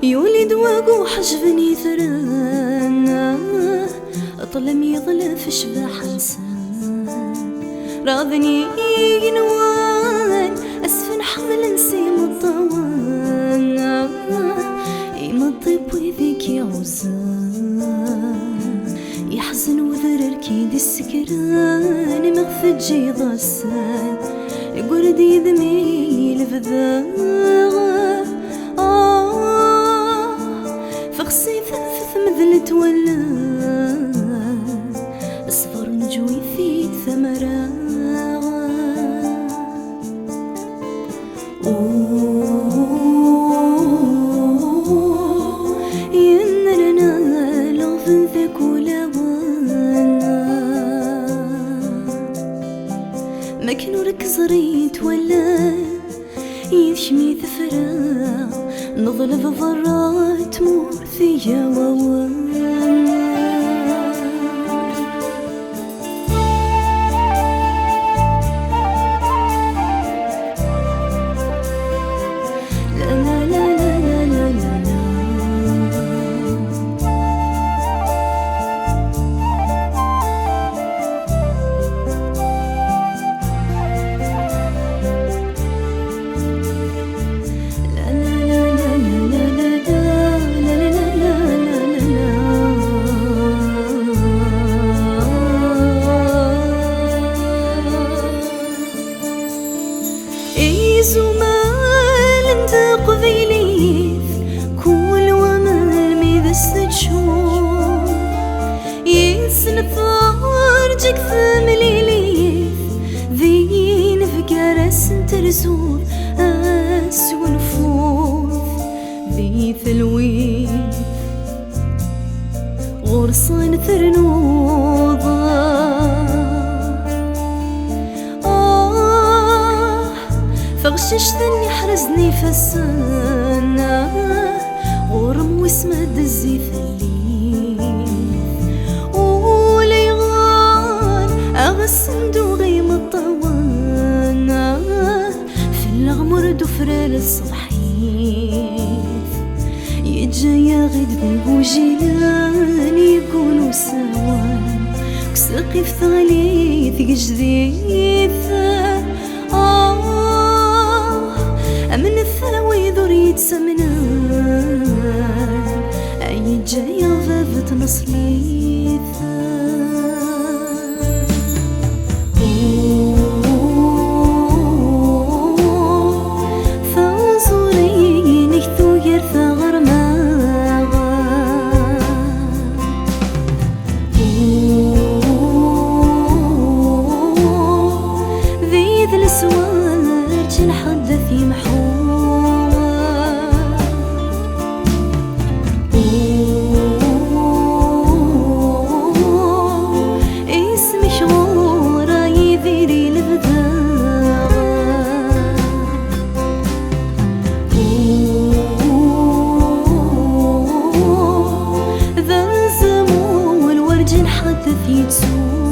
يولد واقو حجبني ثرانا أطلم يظلف شباح انسان راضني ينوان أسفن حمل نسيم الطوان يمضي بويذيك يا عزان يحزن وذرر كيد السكران مغفد جيض السان يقرد يذمي لفذاغ فغسي ثنفث مذلت ولا اصفر نجوي في ثمرة ينرنا لغفن ذاك ولا ما كانوا ركز ريت ولا يشمي ثفرة نظلف ضرات مورثية ووان زمال انت قبيليث كل ومال ميذا شهور يسنثار جيك ثمليليث ذين فكرس ترزور ونفوث ذي ثلويث غرصان ثرنوضة فغشش ثني حرزني فسنا غرم واسمد الزيف الليل وليغان أغسن دوغي مطوانا في الغمر دفرال الصبحيث يتجايا غد بيه جيلان يكونوا سوان كسقي في ثغليث جديث من الثروي ذريت سمنان أي جاية غابت نصليثا فانظري نكثو يرثى غرماغا ذي ذا السوار جنحدث يمحو حدث يتسوق